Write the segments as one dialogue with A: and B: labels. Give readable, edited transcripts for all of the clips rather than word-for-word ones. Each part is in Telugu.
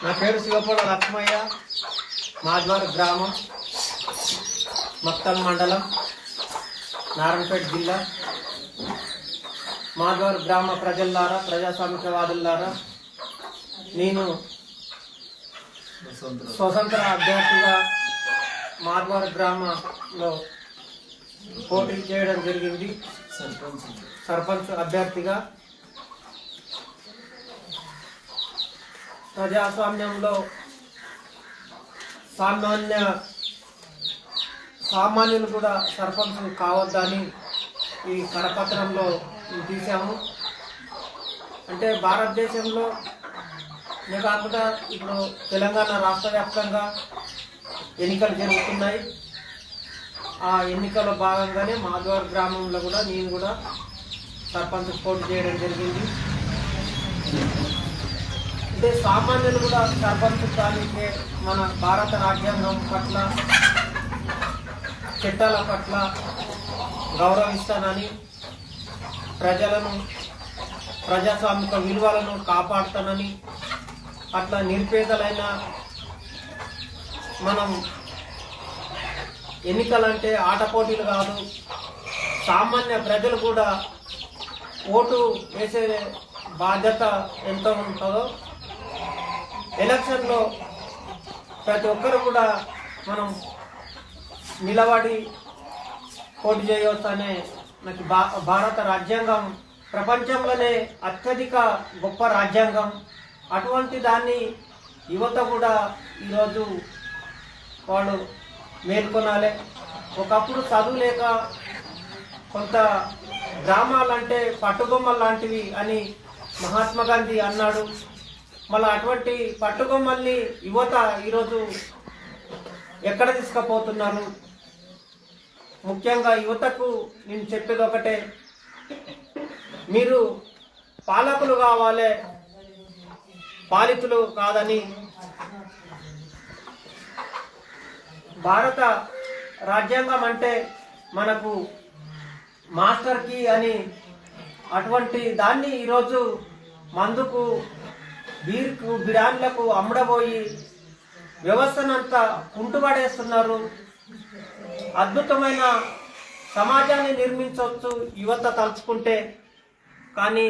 A: నా పేరు శివపూడ లక్ష్మయ్య, మాద్వార్ గ్రామం, మక్తల్ మండలం, నారాయణపేట జిల్లా. మాద్వార్ గ్రామ ప్రజల్లారా, ప్రజాస్వామికవాదులారా, నేను స్వతంత్ర అభ్యర్థిగా మాద్వార్ గ్రామంలో పోటీ చేయడం జరిగింది. సర్పంచ్ అభ్యర్థిగా. ప్రజాస్వామ్యంలో సామాన్యులు కూడా సర్పంచ్ కావద్దని ఈ కరపత్రంలో తీసాము. అంటే భారతదేశంలో కాకుండా ఇప్పుడు తెలంగాణ రాష్ట్ర వ్యాప్తంగా ఎన్నికలు జరుగుతున్నాయి. ఆ ఎన్నికల భాగంగానే మాద్వార్ గ్రామంలో కూడా నేను కూడా సర్పంచ్ పోటీ చేయడం జరిగింది. అంటే సామాన్యులు కూడా సర్పంచ్ దానికి మన భారత రాజ్యాంగం పట్ల, చట్టాల పట్ల గౌరవిస్తానని, ప్రజలను, ప్రజాస్వామిక విలువలను కాపాడుతానని, అట్లా నిరుపేదలైన మనం ఎన్నికలంటే ఆట పోటీలు కాదు, సామాన్య ప్రజలు కూడా ఓటు వేసే బాధ్యత ఎంత ఉంటుందో ఎలక్షన్లో ప్రతి ఒక్కరు కూడా మనం నిలబడి పోటీ చేయవచ్చు అనే నాకు భారత రాజ్యాంగం ప్రపంచంలోనే అత్యధిక గొప్ప రాజ్యాంగం. అటువంటి దాన్ని యువత కూడా ఈరోజు వాళ్ళు మేల్కొనాలి. ఒకప్పుడు చదువు లేక కొంత గ్రామాలంటే పట్టుబొమ్మలు లాంటివి అని మహాత్మా గాంధీ అన్నాడు. మళ్ళీ అటువంటి పట్టుబొమ్మల్ని యువత ఈరోజు ఎక్కడ తీసుకుపోతున్నారు? ముఖ్యంగా యువతకు నేను చెప్పేది ఒకటే, మీరు పాలకులు కావాలి, పాలితులు కాదని. భారత రాజ్యాంగం అంటే మనకు మాస్టర్ కీ అని, అటువంటి దాన్ని ఈరోజు మందుకు, బీర్కు, బిడాన్లకు అమ్ముడబోయి వ్యవస్థనంతా కుంటుపడేస్తున్నారు. అద్భుతమైన సమాజాన్ని నిర్మించవచ్చు యువత తలుచుకుంటే. కానీ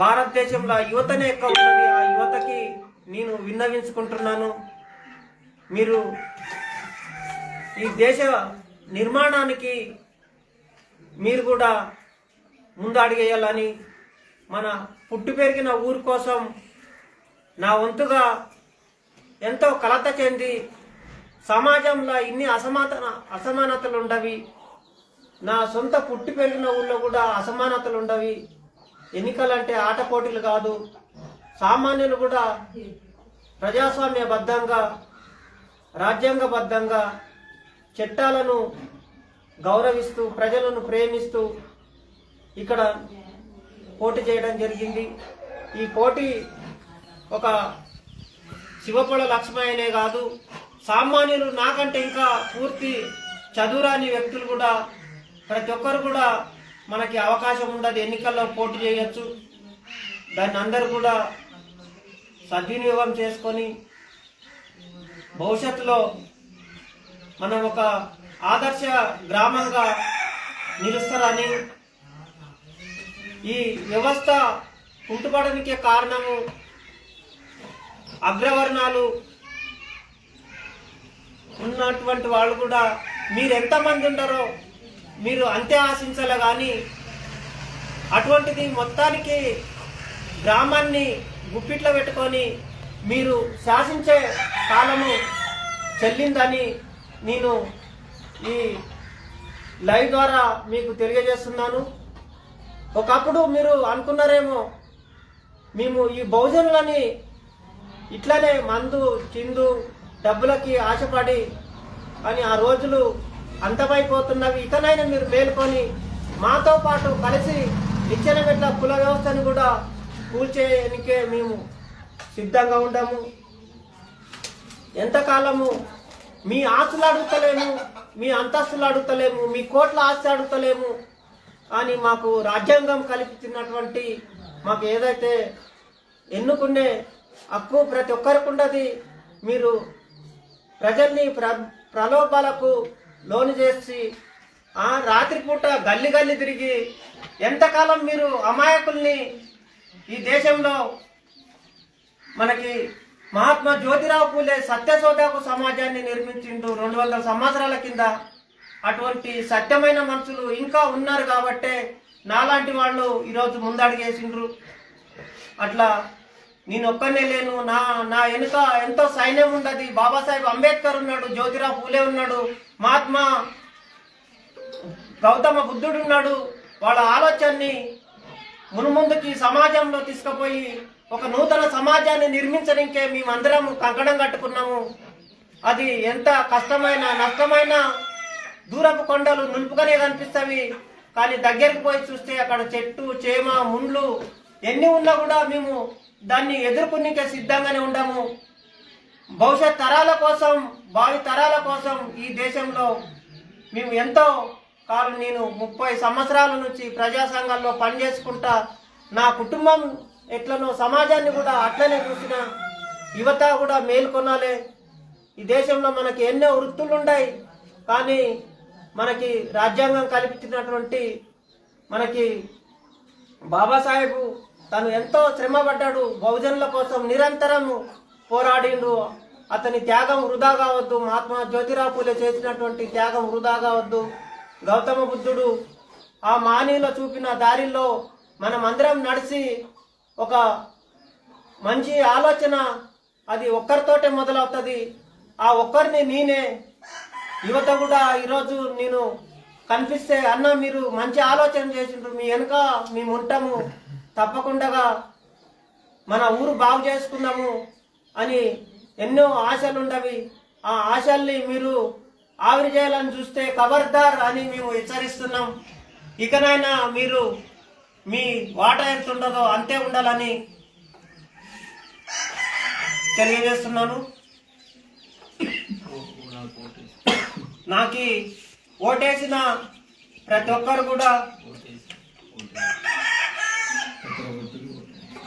A: భారతదేశంలో యువతనే ఎక్కువ ఉన్నది. ఆ యువతకి నేను విన్నవించుకుంటున్నాను, మీరు ఈ దేశ నిర్మాణానికి మీరు కూడా ముందు అడిగేయాలని, మన పుట్టి పెరిగిన ఊరు కోసం నా వంతుగా ఎంతో కలత చెంది, సమాజంలో ఇన్ని అసమానతలు ఉండవి, నా సొంత పుట్టి పెరిగిన ఊళ్ళో కూడా అసమానతలు ఉండవి. ఎన్నికలంటే ఆట పోటీలు కాదు. సామాన్యులు కూడా ప్రజాస్వామ్యబద్ధంగా, రాజ్యాంగబద్ధంగా చట్టాలను గౌరవిస్తూ, ప్రజలను ప్రేమిస్తూ ఇక్కడ పోటీ చేయడం జరిగింది. ఈ పోటీ ఒక శివపూడ లక్ష్మయ్యనే కాదు, సామాన్యులు నాకంటే ఇంకా పూర్తి చదువురాని వ్యక్తులు కూడా, ప్రతి ఒక్కరు కూడా మనకి అవకాశం ఉండదు, ఎన్నికల్లో పోటీ చేయొచ్చు. దాన్ని అందరూ కూడా సద్వినియోగం చేసుకొని భవిష్యత్తులో మనం ఒక ఆదర్శ గ్రామంగా నిలుస్తారని. ఈ వ్యవస్థ కుంటుపడడానికే కారణము అగ్రవర్ణాలు ఉన్నటువంటి వాళ్ళు కూడా, మీరు ఎంతమంది ఉంటారో మీరు అంతే ఆశించాలి. కానీ అటువంటిది మొత్తానికి గ్రామాన్ని గుప్పిట్లో పెట్టుకొని మీరు శాసించే కాలము చెల్లిందని నేను ఈ లైవ్ ద్వారా మీకు తెలియజేస్తున్నాను. ఒకప్పుడు మీరు అనుకున్నారేమో, మేము ఈ బహుజనులని ఇట్లనే మందు, చిందు, డబ్బులకి ఆశపడి అని ఆ రోజులు అంతమైపోతున్నవి. ఇకనైనా మీరు మేల్కొని మాతో పాటు కలిసి నిచ్చెనమెట్ల కుల వ్యవస్థను కూడా కూల్చేయడానికే మేము సిద్ధంగా ఉండము. ఎంతకాలము మీ ఆస్తులు అడుగుతలేము, మీ అంతస్తులు అడుగుతలేము, మీ కోట్ల ఆస్తి అడుగుతలేము అని మాకు రాజ్యాంగం కల్పించినటువంటి మాకు ఏదైతే ఎన్నుకునే హక్కు ప్రతి ఒక్కరికి ఉండదు. మీరు ప్రజల్ని ప్రలోభాలకు లోను చేసి రాత్రిపూట గల్లి గల్లి తిరిగి ఎంతకాలం మీరు అమాయకుల్ని ఈ దేశంలో మనకి మహాత్మా జ్యోతిరావు పూలే సత్యశోధకు సమాజాన్ని నిర్మించిండు 200 సంవత్సరాల కింద. అటువంటి సత్యమైన మనుషులు ఇంకా ఉన్నారు కాబట్టే నాలాంటి వాళ్ళు ఈరోజు ముందడుగేసిండ్రు. అట్లా నేను ఒక్కనే లేను, నా వెనుక ఎంతో సైన్యం ఉండదు. బాబాసాహెబ్ అంబేద్కర్ ఉన్నాడు, జ్యోతిరావు పూలే ఉన్నాడు, మహాత్మా గౌతమ బుద్ధుడు ఉన్నాడు. వాళ్ళ ఆలోచనని మున్ముందుకి సమాజంలో తీసుకుపోయి ఒక నూతన సమాజాన్ని నిర్మించడానికే మేమందరం కంకణం కట్టుకున్నాము. అది ఎంత కష్టమైన నష్టమైన దూరపు కొండలు నులుపుగానే కనిపిస్తాయి, కానీ దగ్గరికి పోయి చూస్తే అక్కడ చెట్టు చేమ ముండ్లు ఎన్ని ఉన్నా కూడా మేము దాన్ని ఎదుర్కొనికే సిద్ధంగానే ఉండము. భవిష్యత్ తరాల కోసం, భావి తరాల కోసం ఈ దేశంలో మేము ఎంతో కాలం, నేను 30 సంవత్సరాల నుంచి ప్రజా సంఘాల్లో పనిచేసుకుంటా నా కుటుంబం ఎట్లనో సమాజాన్ని కూడా అట్లనే చూసిన యువత కూడా మేల్కొనాలి. ఈ దేశంలో మనకి ఎన్నో వృత్తులు ఉన్నాయి, కానీ మనకి రాజ్యాంగం కల్పించినటువంటి మనకి బాబాసాహెబ్ తను ఎంతో శ్రమ పడ్డాడు, బహుజనుల కోసం నిరంతరం పోరాడిండు. అతని త్యాగం వృధా కావద్దు. మహాత్మా జ్యోతిరావు పూలే చేసినటువంటి త్యాగం వృధా కావద్దు. గౌతమ బుద్ధుడు ఆ మానవులు చూపిన దారిలో మనం అందరం నడిచి ఒక మంచి ఆలోచన అది ఒక్కరితోటే మొదలవుతుంది. ఆ ఒక్కరిని నేనే యువత కూడా ఈరోజు నేను కనిపిస్తే, అన్న మీరు మంచి ఆలోచన చేసిండ్రు, మీ వెనుక మేము ఉంటాము, తప్పకుండా మన ఊరు బాగు చేసుకుందాము అని ఎన్నో ఆశలు ఉండవి. ఆ ఆశల్ని మీరు ఆవిరి చేయాలని చూస్తే ఖబర్దార్ అని మేము హెచ్చరిస్తున్నాం. ఇకనైనా మీరు మీ వాటా ఎంత ఉండదో అంతే ఉండాలని తెలియజేస్తున్నాను. నాకు ఓటేసిన ప్రతి ఒక్కరు కూడా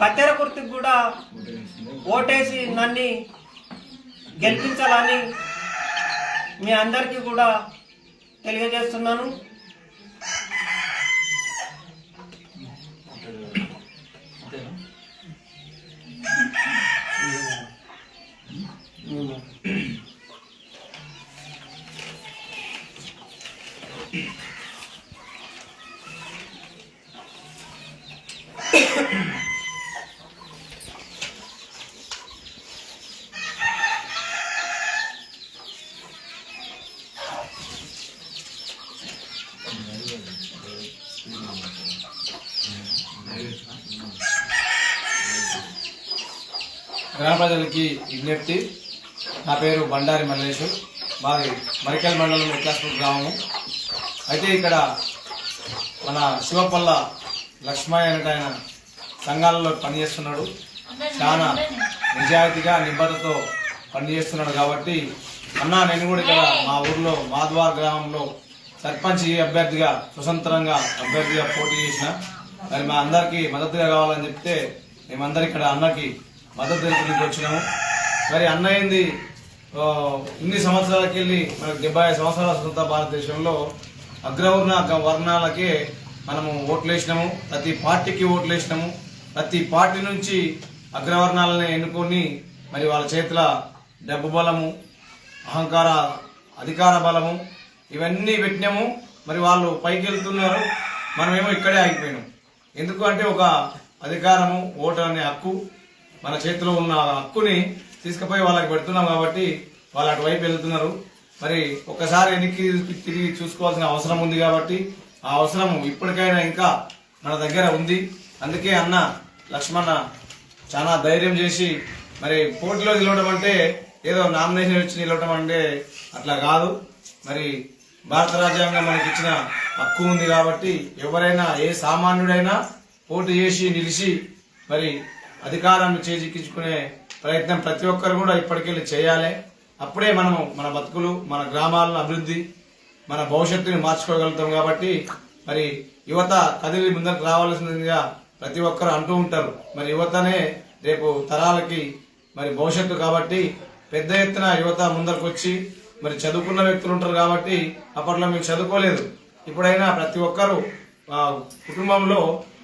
A: కత్తెర గుర్తుకు కూడా ఓటేసి నన్ను గెలిపించాలని మీ అందరికీ కూడా తెలియజేస్తున్నాను.
B: గ్రామ ప్రజలకి విజ్ఞప్తి. నా పేరు బండారి మల్లేషు, మాది మరికల్ మండలం ఇట్లాస్పూర్ గ్రామము. అయితే ఇక్కడ మన శివపల్ల లక్ష్మయ్య అనేట ఆయన సంఘాలలో పనిచేస్తున్నాడు. చాలా నిజాయితీగా నిబద్ధతతో పనిచేస్తున్నాడు కాబట్టి అన్నా నేను కూడా ఇక్కడ మా ఊర్లో మాధవార్ గ్రామంలో సర్పంచ్ అభ్యర్థిగా స్వతంత్రంగా అభ్యర్థిగా పోటీ చేసిన. మరి మా అందరికీ మద్దతుగా కావాలని చెప్తే మేమందరం ఇక్కడ అన్నకి మద్దతు తెలుపునికి వచ్చినాము. మరి అన్న ఏంది ఇన్ని సంవత్సరాలకి వెళ్ళి మనకు 75 సంవత్సరాల స్వతంత్ర భారతదేశంలో వర్ణాలకే మనము ఓట్లు వేసినాము, ప్రతి పార్టీకి ఓట్లు వేసినాము. ప్రతి పార్టీ నుంచి అగ్రవర్ణాలని ఎన్నుకొని మరి వాళ్ళ చేతుల డబ్బు బలము, అధికార బలము ఇవన్నీ పెట్టినాము. మరి వాళ్ళు పైకి వెళ్తున్నారు, మనమేమో ఇక్కడే ఆగిపోయినాం. ఎందుకు అంటే ఒక అధికారము, ఓటు అనే హక్కు మన చేతిలో ఉన్న హక్కుని తీసుకుపోయి వాళ్ళకి పెడుతున్నాం కాబట్టి వాళ్ళు అటువైపు వెళ్తున్నారు. మరి ఒక్కసారి వెనక్కి తిరిగి చూసుకోవాల్సిన అవసరం ఉంది కాబట్టి ఆ అవసరం ఇప్పటికైనా ఇంకా మన దగ్గర ఉంది. అందుకే అన్న లక్ష్మణ చాలా ధైర్యం చేసి మరి పోటీలో నిలవడం అంటే ఏదో నామినేషన్ ఇచ్చి నిలవడం అంటే అట్లా కాదు. మరి భారత రాజ్యాంగం మనకి ఇచ్చిన హక్కు ఉంది కాబట్టి ఎవరైనా ఏ సామాన్యుడైనా పోటీ చేసి నిలిచి మరి అధికారాన్ని చేజిక్కించుకునే ప్రయత్నం ప్రతి ఒక్కరు కూడా ఇప్పటికెళ్ళి చేయాలి. అప్పుడే మనము మన బతుకులు, మన గ్రామాలను అభివృద్ధి, మన భవిష్యత్తుని మార్చుకోగలుగుతాం. కాబట్టి మరి యువత కదిలి ముందరకు రావాల్సిందిగా ప్రతి ఒక్కరు అంటూ ఉంటారు. మరి యువతనే రేపు తరాలకి మరి భవిష్యత్తు కాబట్టి పెద్ద ఎత్తున యువత ముందరకు వచ్చి మరి చదువుకున్న వ్యక్తులు ఉంటారు కాబట్టి అప్పట్లో మేము చదువుకోలేదు. ఇప్పుడైనా ప్రతి ఒక్కరు కుటుంబంలో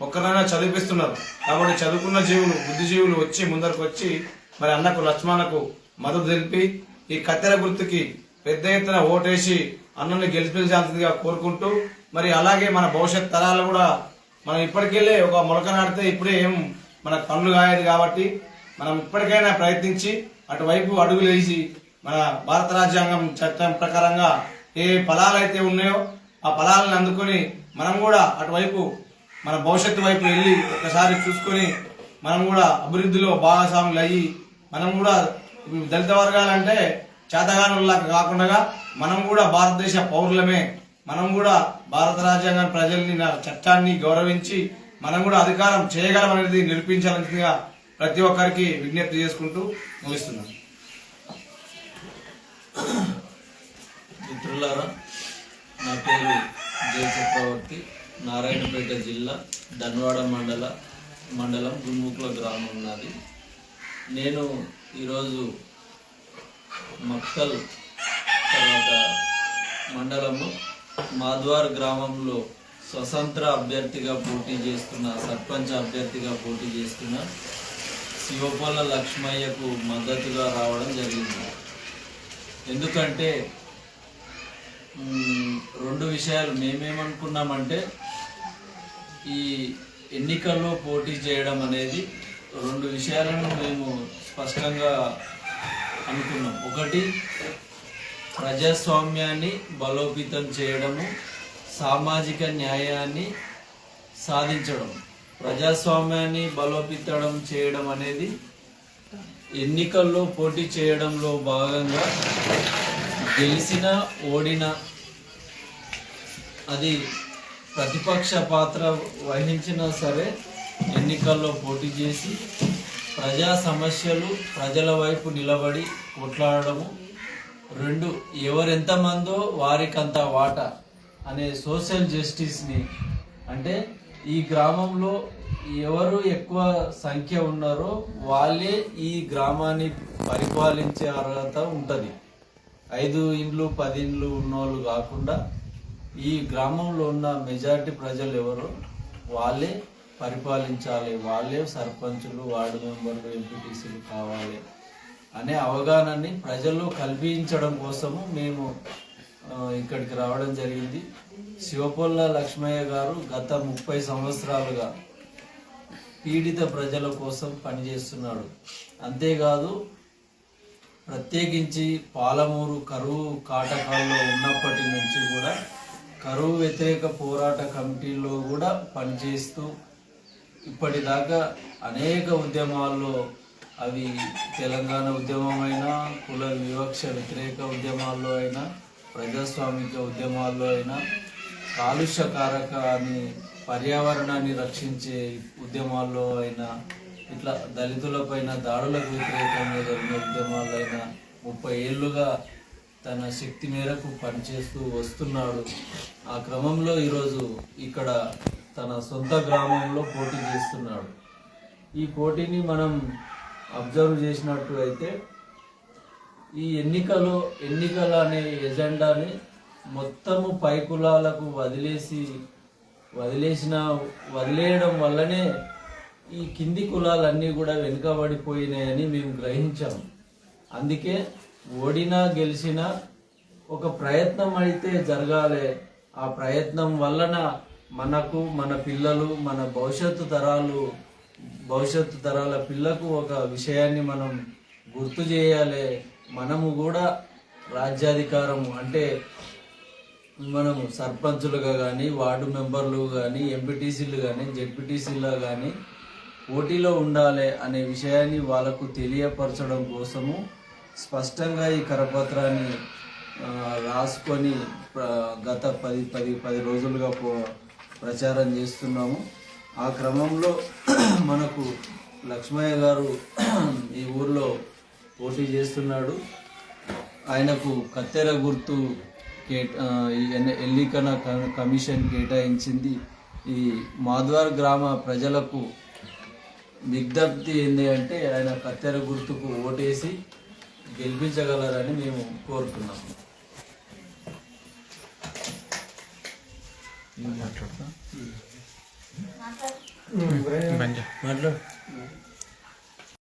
B: ఒక్కరైనా చదివిస్తున్నారు కాబట్టి చదువుకున్న జీవులు బుద్ధిజీవులు వచ్చి ముందరకు వచ్చి మరి అన్నకు లక్ష్మణకు మద్దతు తెలిపి ఈ కత్తెర గుర్తుకి పెద్ద ఎత్తున ఓటేసి అన్నని గెలిపించాల్సిందిగా కోరుకుంటూ మరి అలాగే మన భవిష్యత్ తరాలు కూడా మనం ఇప్పటికెళ్ళే ఒక మొలక నాటితే ఇప్పుడే ఏం మన పనులు కాయదు కాబట్టి మనం ఇప్పటికైనా ప్రయత్నించి అటువైపు అడుగులు వేసి మన భారత రాజ్యాంగం చట్టం ప్రకారంగా ఏ ఫలాలు అయితే ఉన్నాయో ఆ ఫలాలను అందుకొని మనం కూడా అటువైపు మన భవిష్యత్తు వైపు వెళ్ళి ఒకసారి చూసుకొని మనం కూడా అభివృద్ధిలో భాగస్వాములు అయ్యి మనం కూడా దళిత వర్గాలంటే చేతగానుల్లాగా కాకుండా మనం కూడా భారతదేశ పౌరులమే, మనం కూడా భారత రాజ్యాంగం ప్రజల్ని చట్టాన్ని గౌరవించి మనం కూడా అధికారం చేయగలమనేది నిరూపించాల్సిందిగా ప్రతి ఒక్కరికి విజ్ఞప్తి చేసుకుంటూ ముగిస్తున్నాను.
C: మిత్రులారా, నా పేరు జయ చక్రవర్తి, నారాయణపేట జిల్లా ధన్వాడ మండలం గున్ముకుల గ్రామం ఉన్నది. నేను ఈరోజు మక్తల్ తర్వాత మండలము మాద్వార్ గ్రామంలో స్వతంత్ర అభ్యర్థిగా పోటీ చేస్తున్న సర్పంచ్ అభ్యర్థిగా పోటీ చేస్తున్న శివపొల్ల లక్ష్మయ్యకు మద్దతుగా రావడం జరిగింది. ఎందుకంటే రెండు విషయాలు మేమేమనుకున్నామంటే ఈ ఎన్నికల్లో పోటీ చేయడం అనేది రెండు విషయాలను మేము స్పష్టంగా అనుకున్నాం. ఒకటి, ప్రజాస్వామ్యాన్ని బలోపేతం చేయడము, సామాజిక న్యాయాన్ని సాధించడం. ప్రజాస్వామ్యాన్ని బలోపేతం చేయడం అనేది ఎన్నికల్లో పోటీ చేయడంలో భాగంగా గెలిచిన ఓడిన అది ప్రతిపక్ష పాత్ర వహించినా సరే ఎన్నికల్లో పోటీ చేసి ప్రజా సమస్యలు ప్రజల వైపు నిలబడి కొట్లాడడము. రెండు, ఎవరెంతమందో వారికంత వాటా అనే సోషల్ జస్టిస్ని, అంటే ఈ గ్రామంలో ఎవరు ఎక్కువ సంఖ్య ఉన్నారో వాళ్ళే ఈ గ్రామాన్ని పరిపాలించే అర్హత ఉంటుంది. 5 ఇండ్లు 10 ఇండ్లు ఉన్నోళ్ళు కాకుండా ఈ గ్రామంలో ఉన్న మెజారిటీ ప్రజలు ఎవరో వాళ్ళే పరిపాలించాలి, వాళ్ళే సర్పంచులు, వార్డు మెంబర్లు, ఎంపీటీసీలు కావాలి అనే అవగాహనని ప్రజల్లో కల్పించడం కోసము మేము ఇక్కడికి రావడం జరిగింది. శివపొల్ల లక్ష్మయ్య గారు గత 30 సంవత్సరాలుగా పీడిత ప్రజల కోసం పనిచేస్తున్నాడు. అంతేకాదు, ప్రత్యేకించి పాలమూరు కరువు కాటకాల్లో ఉన్నప్పటి నుంచి కూడా కరువు వ్యతిరేక పోరాట కమిటీలో కూడా పనిచేస్తూ ఇప్పటిదాకా అనేక ఉద్యమాల్లో, అవి తెలంగాణ ఉద్యమం అయినా, కుల వివక్ష వ్యతిరేక ఉద్యమాల్లో అయినా, ప్రజాస్వామిక ఉద్యమాల్లో అయినా, కాలుష్యకారకాన్ని పర్యావరణాన్ని రక్షించే ఉద్యమాల్లో అయినా, ఇట్లా దళితులపైన దాడులకు వ్యతిరేకంగా జరిగిన ఉద్యమాల్లో అయినా 30 ఏళ్ళుగా తన శక్తి మేరకు పనిచేస్తూ వస్తున్నాడు. ఆ క్రమంలో ఈరోజు ఇక్కడ తన సొంత గ్రామంలో పోటీ చేస్తున్నాడు. ఈ పోటీని మనం అబ్జర్వ్ చేసినట్టు అయితే ఈ ఎన్నికల అనే ఎజెండాని మొత్తము పై కులాలకు వదిలేయడం వల్లనే ఈ కింది కులాలన్నీ కూడా వెనుకబడిపోయినాయని మేము గ్రహించాము. అందుకే ఓడినా గెలిచినా ఒక ప్రయత్నం అయితే జరగాలి. ఆ ప్రయత్నం వలన మనకు, మన పిల్లలు, మన భవిష్యత్తు తరాల పిల్లకు ఒక విషయాన్ని మనం గుర్తు చేయాలి. మనము కూడా రాజ్యాధికారం అంటే మనము సర్పంచులుగా కానీ, వార్డు మెంబర్లు కానీ, ఎంపీటీసీలు కానీ, జెడ్పీటీసీలు కానీ పోటీలో ఉండాలి అనే విషయాన్ని వాళ్ళకు తెలియపరచడం కోసము స్పష్టంగా ఈ కరపత్రాన్ని రాసుకొని గత 10 రోజులుగా ప్రచారం చేస్తున్నాము. ఆ క్రమంలో మనకు లక్ష్మయ్య గారు ఈ ఊర్లో పోటీ చేస్తున్నాడు. ఆయనకు కత్తెర గుర్తు ఎన్నికల కమిషన్ కేటాయించింది ఈ మాధవర్ గ్రామ ప్రజలకు విజ్ఞప్తి ఏంటి అంటే ఆయన కత్తెర గుర్తుకు ఓటేసి గెలిపించగలరని మేము కోరుతున్నాము. మాట్లాడు.